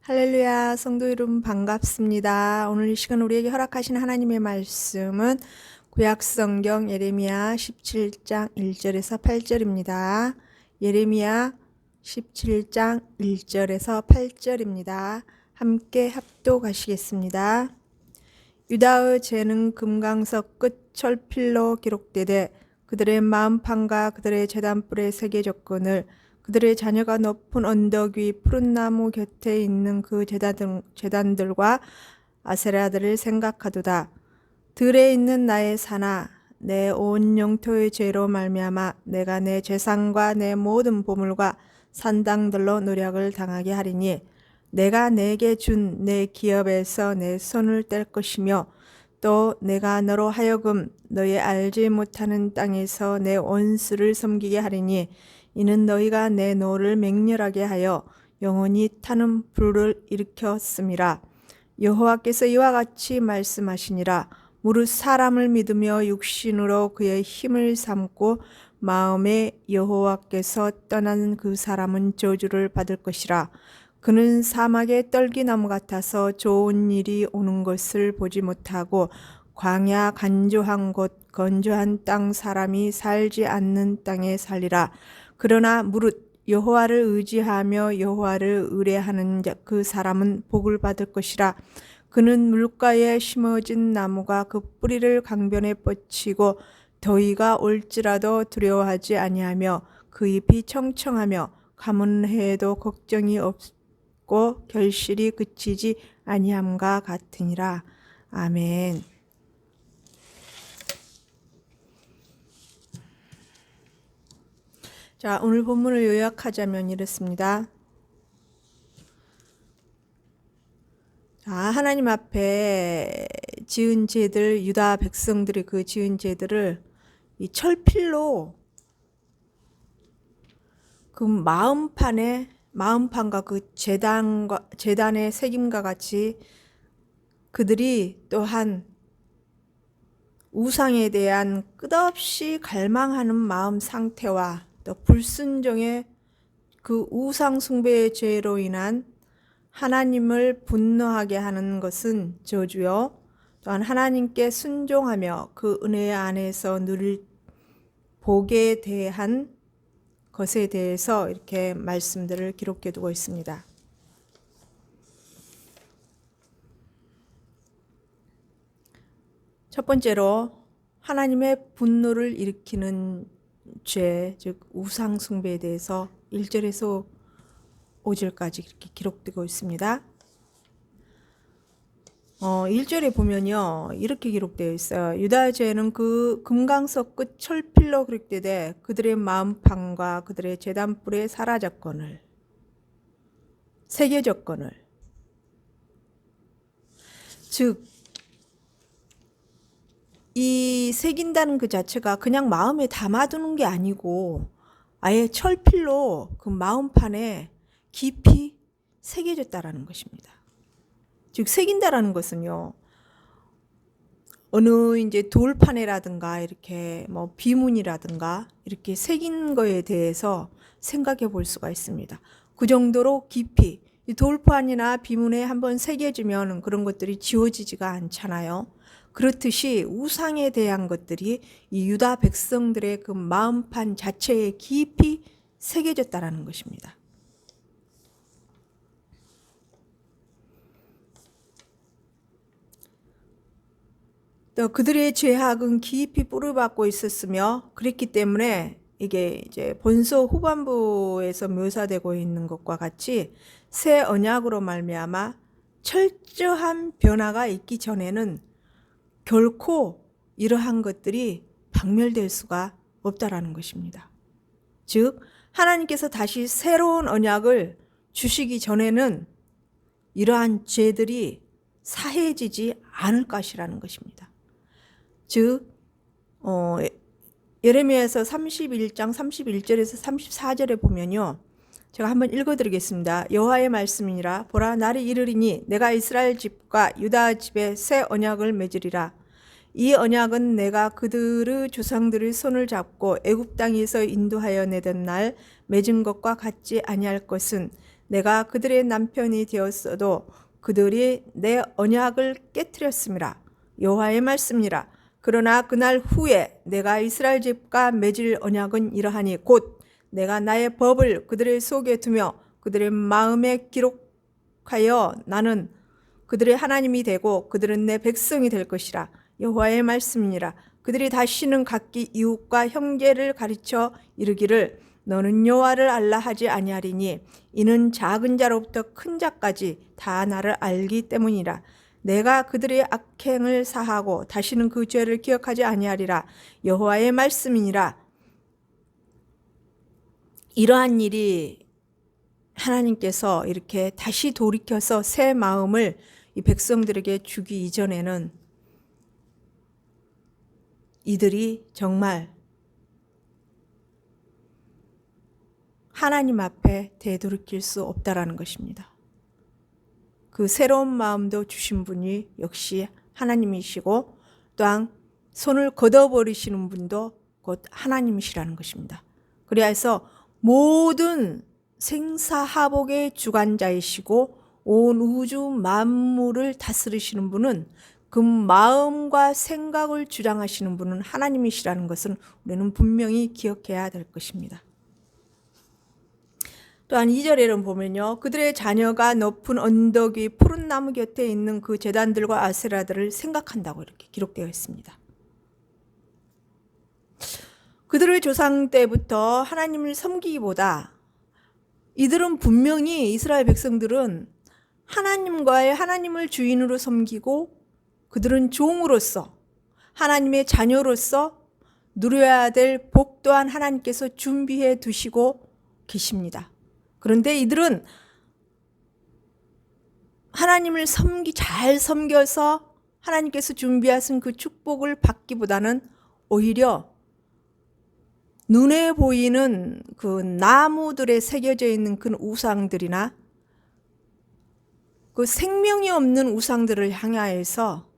할렐루야, 성도 여러분 반갑습니다. 오늘 이 시간 우리에게 허락하신 하나님의 말씀은 구약성경 예레미야 17장 1절에서 8절입니다. 예레미야 17장 1절에서 8절입니다. 함께 합독하시겠습니다. 유다의 죄는 금강석 끝 철필로 기록되되 그들의 마음판과 그들의 제단불에 새겨졌거늘 그들의 자녀가 높은 언덕 위 푸른 나무 곁에 있는 그 제단들과 아세라들을 생각하도다. 들에 있는 나의 산아, 내 온 영토의 죄로 말미암아 내가 내 재산과 내 모든 보물과 산당들로 노력을 당하게 하리니 내가 내게 준 내 기업에서 내 손을 뗄 것이며 또 내가 너로 하여금 너의 알지 못하는 땅에서 내 원수를 섬기게 하리니 이는 너희가 내 노를 맹렬하게 하여 영원히 타는 불을 일으켰음이라. 여호와께서 이와 같이 말씀하시니라. 무릇 사람을 믿으며 육신으로 그의 힘을 삼고 마음에 여호와께서 떠나는 그 사람은 저주를 받을 것이라. 그는 사막의 떨기나무 같아서 좋은 일이 오는 것을 보지 못하고 광야 간조한 곳 건조한 땅 사람이 살지 않는 땅에 살리라. 그러나 무릇 여호와를 의지하며 여호와를 의뢰하는 그 사람은 복을 받을 것이라. 그는 물가에 심어진 나무가 그 뿌리를 강변에 뻗치고 더위가 올지라도 두려워하지 아니하며 그 잎이 청청하며 가뭄해도 걱정이 없고 결실이 그치지 아니함과 같으니라. 아멘. 자, 오늘 본문을 요약하자면 이렇습니다. 자, 하나님 앞에 지은 죄들, 유다 백성들이 그 지은 죄들을 이 철필로 그 마음판과 그 제단의 새김과 같이 그들이 또한 우상에 대한 끝없이 갈망하는 마음 상태와 또 불순종의 그 우상 숭배의 죄로 인한 하나님을 분노하게 하는 것은 저주요. 또한 하나님께 순종하며 그 은혜 안에서 누릴 복에 대한 것에 대해서 이렇게 말씀들을 기록해 두고 있습니다. 첫 번째로 하나님의 분노를 일으키는 죄, 즉 우상 숭배에 대해서 1절에서 5절까지 이렇게 기록되고 있습니다. 1절에 보면요, 이렇게 기록되어 있어요. 유다의 죄는 그 금강석 끝 철필로 기록되되 그들의 마음판과 그들의 제단불에 사라졌거늘 새겨졌거늘. 즉 이 새긴다는 그 자체가 그냥 마음에 담아두는 게 아니고 아예 철필로 그 마음판에 깊이 새겨졌다라는 것입니다. 즉 새긴다라는 것은요, 어느 이제 돌판에라든가 이렇게 뭐 비문이라든가 이렇게 새긴 거에 대해서 생각해 볼 수가 있습니다. 그 정도로 깊이 이 돌판이나 비문에 한번 새겨지면 그런 것들이 지워지지가 않잖아요. 그렇듯이 우상에 대한 것들이 이 유다 백성들의 그 마음판 자체에 깊이 새겨졌다라는 것입니다. 또 그들의 죄악은 깊이 뿌리 박고 있었으며 그랬기 때문에 이게 이제 본서 후반부에서 묘사되고 있는 것과 같이 새 언약으로 말미암아 철저한 변화가 있기 전에는 결코 이러한 것들이 박멸될 수가 없다라는 것입니다. 즉 하나님께서 다시 새로운 언약을 주시기 전에는 이러한 죄들이 사해지지 않을 것이라는 것입니다. 즉 예레미야에서 31장 31절에서 34절에 보면요, 제가 한번 읽어드리겠습니다. 여호와의 말씀이니라. 보라, 날이 이르리니 내가 이스라엘 집과 유다 집에 새 언약을 맺으리라. 이 언약은 내가 그들의 조상들의 손을 잡고 애굽 땅에서 인도하여 내던 날 맺은 것과 같지 아니할 것은 내가 그들의 남편이 되었어도 그들이 내 언약을 깨뜨렸음이라. 여호와의 말씀이라. 그러나 그날 후에 내가 이스라엘 집과 맺을 언약은 이러하니 곧 내가 나의 법을 그들의 속에 두며 그들의 마음에 기록하여 나는 그들의 하나님이 되고 그들은 내 백성이 될 것이라. 여호와의 말씀이니라. 그들이 다시는 각기 이웃과 형제를 가르쳐 이르기를 너는 여호와를 알라 하지 아니하리니 이는 작은 자로부터 큰 자까지 다 나를 알기 때문이라. 내가 그들의 악행을 사하고 다시는 그 죄를 기억하지 아니하리라. 여호와의 말씀이니라. 이러한 일이 하나님께서 이렇게 다시 돌이켜서 새 마음을 이 백성들에게 주기 이전에는 이들이 정말 하나님 앞에 되돌이킬 수 없다라는 것입니다. 그 새로운 마음도 주신 분이 역시 하나님이시고 또한 손을 걷어버리시는 분도 곧 하나님이시라는 것입니다. 그래서 모든 생사하복의 주관자이시고 온 우주 만물을 다스리시는 분은 그 마음과 생각을 주장하시는 분은 하나님이시라는 것은 우리는 분명히 기억해야 될 것입니다. 또한 2절에는 보면요. 그들의 자녀가 높은 언덕 위 푸른 나무 곁에 있는 그 제단들과 아세라들을 생각한다고 이렇게 기록되어 있습니다. 그들의 조상 때부터 하나님을 섬기기보다 이들은 분명히 이스라엘 백성들은 하나님과의 하나님을 주인으로 섬기고 그들은 종으로서 하나님의 자녀로서 누려야 될 복 또한 하나님께서 준비해 두시고 계십니다. 그런데 이들은 하나님을 잘 섬겨서 하나님께서 준비하신 그 축복을 받기보다는 오히려 눈에 보이는 그 나무들에 새겨져 있는 그 우상들이나 그 생명이 없는 우상들을 향하여서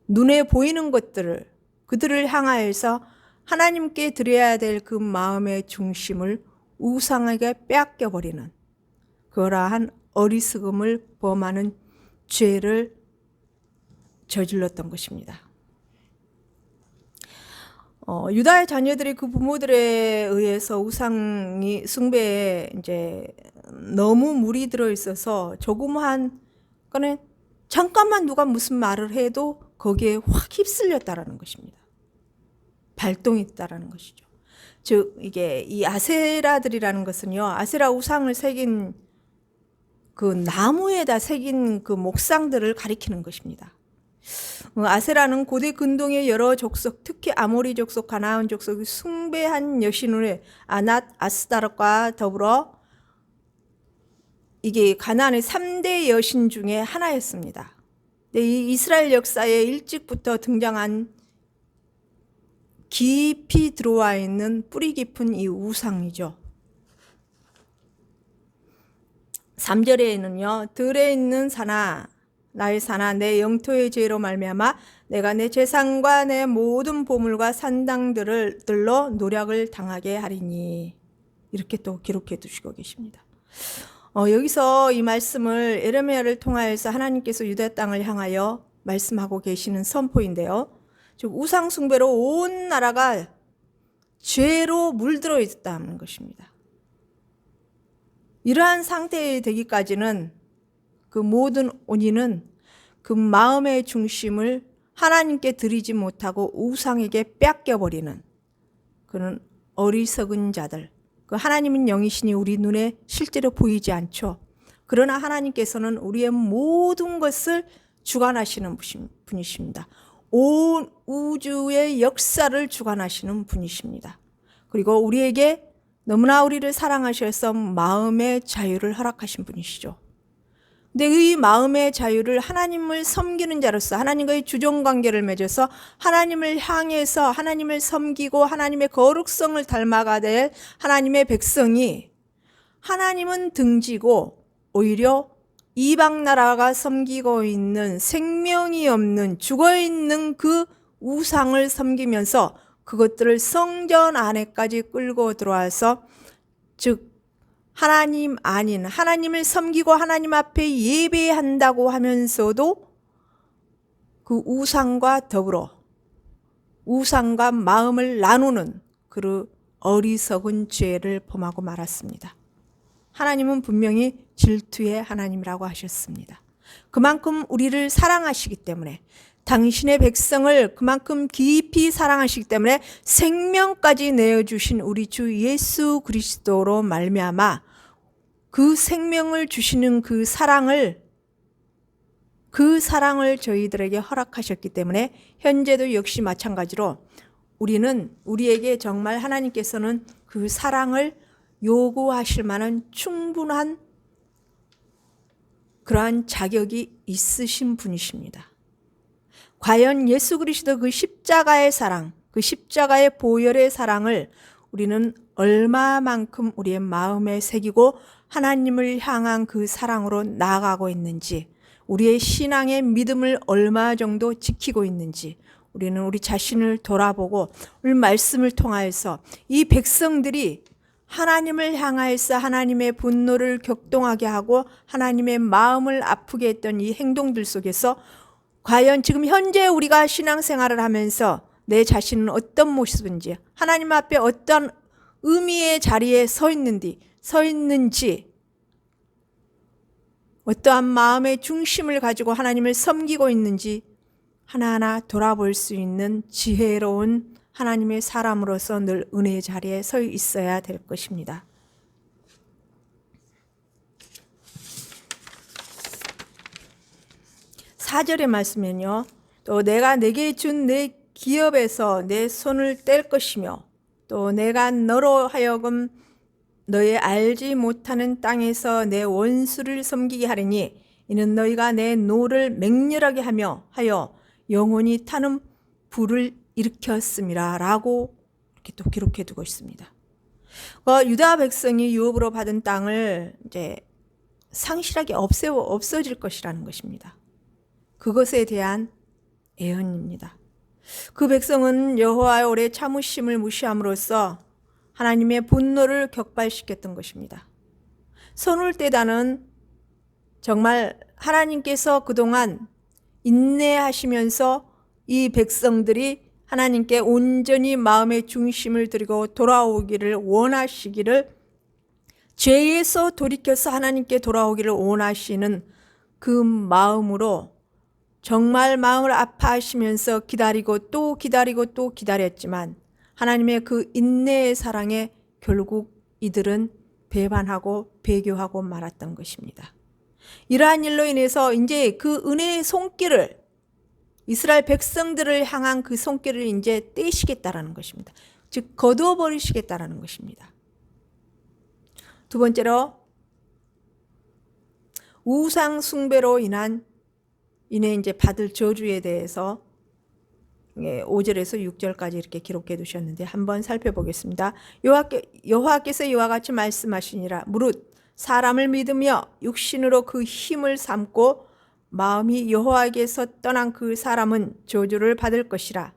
눈에 보이는 것들을 그들을 향하여서 하나님께 드려야 될 그 마음의 중심을 우상에게 빼앗겨버리는 그러한 어리석음을 범하는 죄를 저질렀던 것입니다. 유다의 자녀들이 그 부모들에 의해서 우상이 숭배에 이제 너무 물이 들어 있어서 조그마한 거는 잠깐만 누가 무슨 말을 해도 거기에 확 휩쓸렸다라는 것입니다. 발동이 있다라는 것이죠. 즉 이게 이 아세라들이라는 것은요. 아세라 우상을 새긴 그 나무에다 새긴 그 목상들을 가리키는 것입니다. 아세라는 고대 근동의 여러 족속, 특히 아모리 족속, 가나안 족속이 숭배한 여신의 아낫, 아스타롯과 더불어 이게 가나안의 3대 여신 중에 하나였습니다. 이 이스라엘 역사에 일찍부터 등장한 깊이 들어와 있는 뿌리 깊은 이 우상이죠. 3절에는요. 들에 있는 산아 나의 산아 내 영토의 죄로 말미암아 내가 내 재산과 내 모든 보물과 산당들로 노력을 당하게 하리니 이렇게 또 기록해 두시고 계십니다. 여기서 이 말씀을 예레미야를 통하여서 하나님께서 유다 땅을 향하여 말씀하고 계시는 선포인데요. 즉 우상 숭배로 온 나라가 죄로 물들어 있다는 것입니다. 이러한 상태에 되기까지는 그 모든 원인은 그 마음의 중심을 하나님께 드리지 못하고 우상에게 뺏겨버리는 그런 어리석은 자들. 그 하나님은 영이시니 우리 눈에 실제로 보이지 않죠. 그러나 하나님께서는 우리의 모든 것을 주관하시는 분이십니다. 온 우주의 역사를 주관하시는 분이십니다. 그리고 우리에게 너무나 우리를 사랑하셔서 마음의 자유를 허락하신 분이시죠. 근데 이 마음의 자유를 하나님을 섬기는 자로서 하나님과의 주종관계를 맺어서 하나님을 향해서 하나님을 섬기고 하나님의 거룩성을 닮아가 될 하나님의 백성이 하나님은 등지고 오히려 이방 나라가 섬기고 있는 생명이 없는 죽어있는 그 우상을 섬기면서 그것들을 성전 안에까지 끌고 들어와서 즉 하나님 아닌 하나님을 섬기고 하나님 앞에 예배한다고 하면서도 그 우상과 더불어 우상과 마음을 나누는 그 어리석은 죄를 범하고 말았습니다. 하나님은 분명히 질투의 하나님이라고 하셨습니다. 그만큼 우리를 사랑하시기 때문에, 당신의 백성을 그만큼 깊이 사랑하시기 때문에 생명까지 내어주신 우리 주 예수 그리스도로 말미암아 그 생명을 주시는 그 사랑을 저희들에게 허락하셨기 때문에 현재도 역시 마찬가지로 우리에게 정말 하나님께서는 그 사랑을 요구하실 만한 충분한 그러한 자격이 있으신 분이십니다. 과연 예수 그리스도 그 십자가의 사랑, 그 십자가의 보혈의 사랑을 우리는 얼마만큼 우리의 마음에 새기고 하나님을 향한 그 사랑으로 나아가고 있는지, 우리의 신앙의 믿음을 얼마 정도 지키고 있는지 우리는 우리 자신을 돌아보고 오늘 말씀을 통하여서 이 백성들이 하나님을 향하여서 하나님의 분노를 격동하게 하고 하나님의 마음을 아프게 했던 이 행동들 속에서 과연 지금 현재 우리가 신앙생활을 하면서 내 자신은 어떤 모습인지, 하나님 앞에 어떤 의미의 자리에 서 있는지, 어떠한 마음의 중심을 가지고 하나님을 섬기고 있는지 하나하나 돌아볼 수 있는 지혜로운 하나님의 사람으로서 늘 은혜의 자리에 서 있어야 될 것입니다. 4절의 말씀은요, 또 내가 내게 준 내 기업에서 내 손을 뗄 것이며 또 내가 너로 하여금 너의 알지 못하는 땅에서 내 원수를 섬기게 하리니 이는 너희가 내 노를 맹렬하게 하여 영원히 타는 불을 일으켰음이라 라고 이렇게 또 기록해 두고 있습니다. 유다 백성이 유업으로 받은 땅을 이제 상실하게 없어질 것이라는 것입니다. 그것에 대한 예언입니다. 그 백성은 여호와의 오래 참으심을 무시함으로써 하나님의 분노를 격발시켰던 것입니다. 손을 떼다는 정말 하나님께서 그동안 인내하시면서 이 백성들이 하나님께 온전히 마음의 중심을 들이고 돌아오기를 원하시기를, 죄에서 돌이켜서 하나님께 돌아오기를 원하시는 그 마음으로 정말 마음을 아파하시면서 기다리고 또 기다렸지만 하나님의 그 인내의 사랑에 결국 이들은 배반하고 배교하고 말았던 것입니다. 이러한 일로 인해서 이제 그 은혜의 손길을, 이스라엘 백성들을 향한 그 손길을 이제 떼시겠다라는 것입니다. 즉 거두어 버리시겠다라는 것입니다. 두 번째로 우상 숭배로 인해 이제 받을 저주에 대해서 5절에서 6절까지 이렇게 기록해 두셨는데 한번 살펴보겠습니다. 여호와께서 이와 같이 말씀하시니라. 무릇 사람을 믿으며 육신으로 그 힘을 삼고 마음이 여호와에게서 떠난 그 사람은 저주를 받을 것이라.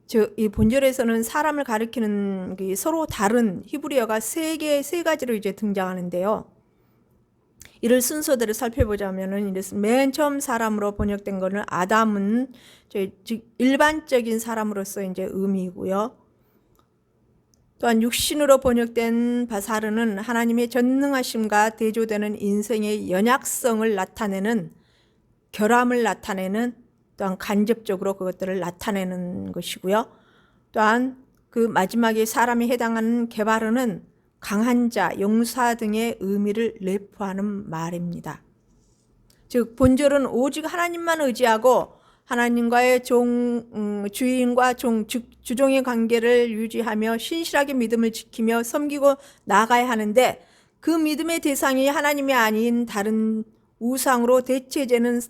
즉 이 본절에서는 사람을 가리키는 서로 다른 히브리어가 세 가지로 이제 등장하는데요. 이를 순서대로 살펴보자면은 이랬습니다. 맨 처음 사람으로 번역된 거는 아담은 즉 일반적인 사람으로서 이제 의미이고요. 또한 육신으로 번역된 바사르는 하나님의 전능하심과 대조되는 인생의 연약성을 나타내는, 결함을 나타내는, 또한 간접적으로 그것들을 나타내는 것이고요. 또한 그 마지막에 사람이 해당하는 게바르는 강한 자, 용사 등의 의미를 내포하는 말입니다. 즉 본절은 오직 하나님만 의지하고 하나님과의 주인과 주종의 관계를 유지하며 신실하게 믿음을 지키며 섬기고 나아가야 하는데, 그 믿음의 대상이 하나님이 아닌 다른 우상으로 대체되는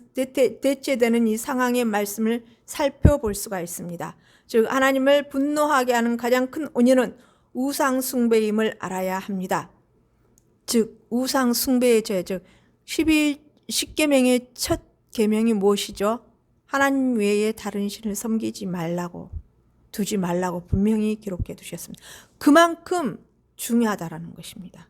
이 상황의 말씀을 살펴볼 수가 있습니다. 즉 하나님을 분노하게 하는 가장 큰 원인은 우상 숭배임을 알아야 합니다. 즉 우상 숭배의 죄, 즉 10계명의 첫 계명이 무엇이죠? 하나님 외에 다른 신을 섬기지 말라고, 두지 말라고 분명히 기록해 두셨습니다. 그만큼 중요하다라는 것입니다.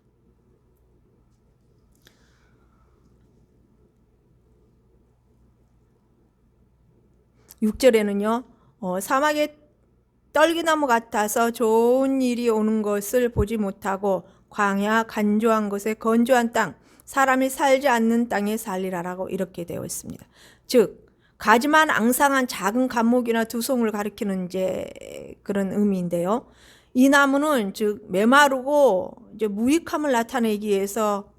6절에는요. 사막에 떨기나무 같아서 좋은 일이 오는 것을 보지 못하고 광야 간조한 곳에 건조한 땅, 사람이 살지 않는 땅에 살리라라고 이렇게 되어 있습니다. 즉 가지만 앙상한 작은 감목이나 두송을 가리키는 이제 그런 의미인데요. 이 나무는 즉 메마르고 이제 무익함을 나타내기 위해서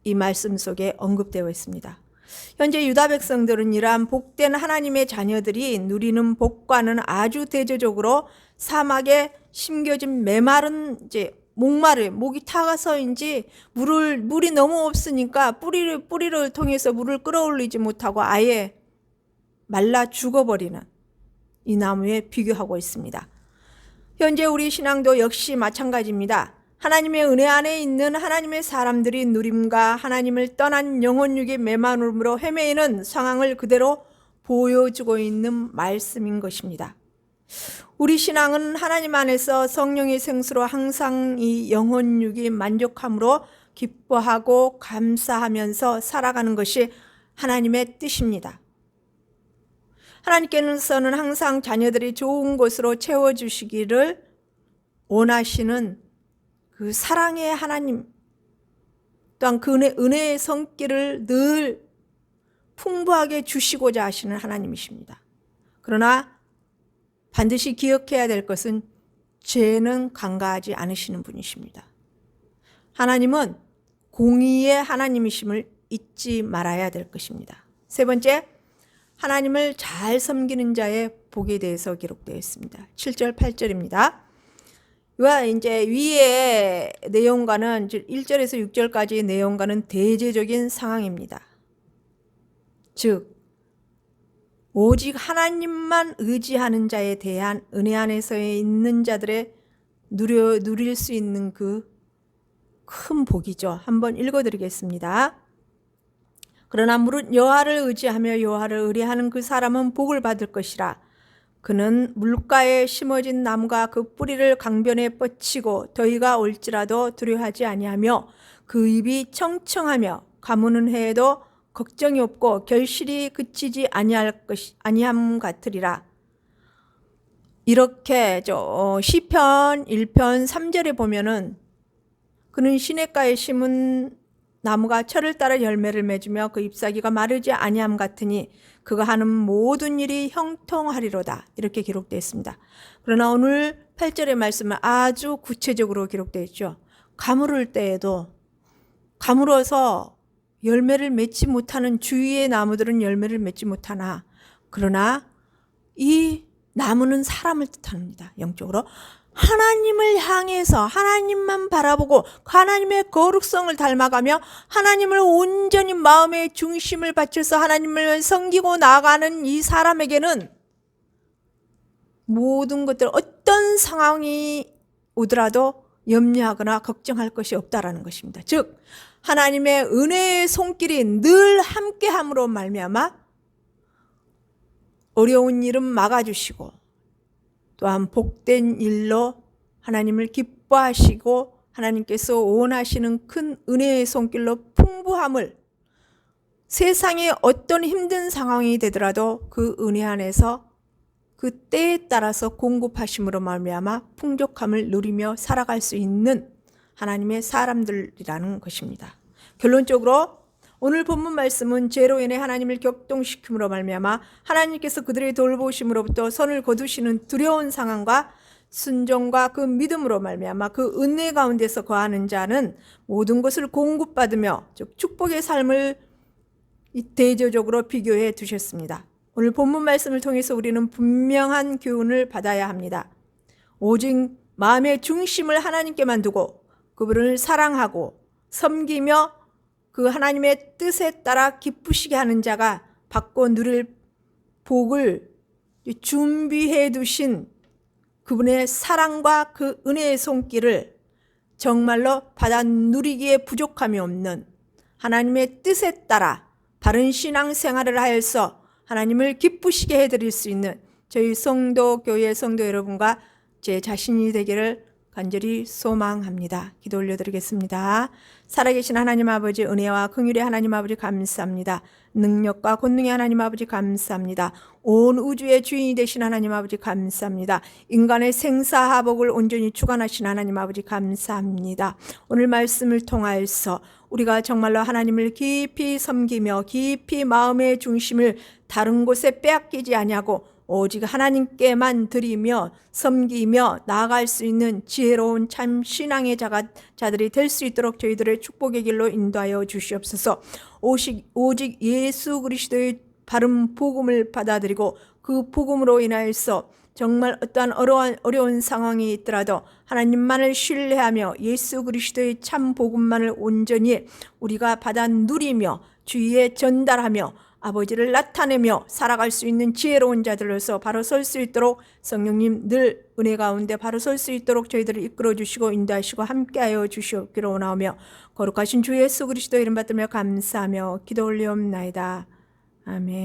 이 말씀 속에 언급되어 있습니다. 현재 유다 백성들은 이러한 복된 하나님의 자녀들이 누리는 복과는 아주 대조적으로 사막에 심겨진 메마른 이제 목이 타가서인지 물이 너무 없으니까 뿌리를 통해서 물을 끌어올리지 못하고 아예 말라 죽어버리는 이 나무에 비교하고 있습니다. 현재 우리 신앙도 역시 마찬가지입니다. 하나님의 은혜 안에 있는 하나님의 사람들이 누림과 하나님을 떠난 영혼육의 메마름으로 헤매이는 상황을 그대로 보여주고 있는 말씀인 것입니다. 우리 신앙은 하나님 안에서 성령의 생수로 항상 이 영혼육이 만족함으로 기뻐하고 감사하면서 살아가는 것이 하나님의 뜻입니다. 하나님께서는 항상 자녀들이 좋은 것으로 채워주시기를 원하시는 그 사랑의 하나님, 또한 그 은혜의 손길을 늘 풍부하게 주시고자 하시는 하나님이십니다. 그러나 반드시 기억해야 될 것은 죄는 간과하지 않으시는 분이십니다. 하나님은 공의의 하나님이심을 잊지 말아야 될 것입니다. 세 번째, 하나님을 잘 섬기는 자의 복에 대해서 기록되어 있습니다. 7절, 8절입니다. 이와 이제 위의 내용과는 1절에서 6절까지의 내용과는 대제적인 상황입니다. 즉 오직 하나님만 의지하는 자에 대한 은혜 안에서 있는 자들의 누릴 수 있는 그 큰 복이죠. 한번 읽어드리겠습니다. 그러나 무릇 여호와를 의지하며 여호와를 의뢰하는 그 사람은 복을 받을 것이라. 그는 물가에 심어진 나무가 그 뿌리를 강변에 뻗치고 더위가 올지라도 두려워하지 아니하며 그 잎이 청청하며 가무는 해에도 걱정이 없고 결실이 그치지 아니함 같으리라. 이렇게 시편 1편 3절에 보면은 그는 시냇가에 심은 나무가 철을 따라 열매를 맺으며 그 잎사귀가 마르지 아니함 같으니 그가 하는 모든 일이 형통하리로다. 이렇게 기록되어 있습니다. 그러나 오늘 8절의 말씀은 아주 구체적으로 기록되어 있죠. 가물을 때에도 가물어서 열매를 맺지 못하는 주위의 나무들은 열매를 맺지 못하나 그러나 이 나무는 사람을 뜻합니다. 영적으로. 하나님을 향해서 하나님만 바라보고 하나님의 거룩성을 닮아가며 하나님을 온전히 마음의 중심을 바쳐서 하나님을 섬기고 나아가는 이 사람에게는 모든 것들 어떤 상황이 오더라도 염려하거나 걱정할 것이 없다라는 것입니다. 즉 하나님의 은혜의 손길이 늘 함께함으로 말미암아 어려운 일은 막아주시고 또한 복된 일로 하나님을 기뻐하시고 하나님께서 원하시는 큰 은혜의 손길로 풍부함을 세상에 어떤 힘든 상황이 되더라도 그 은혜 안에서 그 때에 따라서 공급하심으로 말미암아 풍족함을 누리며 살아갈 수 있는 하나님의 사람들이라는 것입니다. 결론적으로 오늘 본문 말씀은 죄로 인해 하나님을 격동시킴으로 말미암아 하나님께서 그들의 돌보심으로부터 손을 거두시는 두려운 상황과 순종과 그 믿음으로 말미암아 그 은혜 가운데서 거하는 자는 모든 것을 공급받으며 즉 축복의 삶을 대조적으로 비교해 두셨습니다. 오늘 본문 말씀을 통해서 우리는 분명한 교훈을 받아야 합니다. 오직 마음의 중심을 하나님께만 두고 그분을 사랑하고 섬기며 그 하나님의 뜻에 따라 기쁘시게 하는 자가 받고 누릴 복을 준비해 두신 그분의 사랑과 그 은혜의 손길을 정말로 받아 누리기에 부족함이 없는 하나님의 뜻에 따라 바른 신앙생활을 하여서 하나님을 기쁘시게 해드릴 수 있는 저희 성도 교회 성도 여러분과 제 자신이 되기를 간절히 소망합니다. 기도 올려드리겠습니다. 살아계신 하나님 아버지, 은혜와 긍휼의 하나님 아버지 감사합니다. 능력과 권능의 하나님 아버지 감사합니다. 온 우주의 주인이 되신 하나님 아버지 감사합니다. 인간의 생사하복을 온전히 주관하신 하나님 아버지 감사합니다. 오늘 말씀을 통하여서 우리가 정말로 하나님을 깊이 섬기며 깊이 마음의 중심을 다른 곳에 빼앗기지 아니하고 오직 하나님께만 드리며 섬기며 나아갈 수 있는 지혜로운 참 신앙의 자들이 될 수 있도록 저희들의 축복의 길로 인도하여 주시옵소서. 오직 예수 그리스도의 바른 복음을 받아들이고 그 복음으로 인하여서 정말 어떠한 어려운 상황이 있더라도 하나님만을 신뢰하며 예수 그리스도의 참 복음만을 온전히 우리가 받아 누리며 주위에 전달하며 아버지를 나타내며 살아갈 수 있는 지혜로운 자들로서 바로 설 수 있도록 성령님 늘 은혜 가운데 바로 설 수 있도록 저희들을 이끌어 주시고 인도하시고 함께하여 주시옵기로 원하오며 거룩하신 주 예수 그리스도 이름 받들며 감사하며 기도 올리옵나이다. 아멘.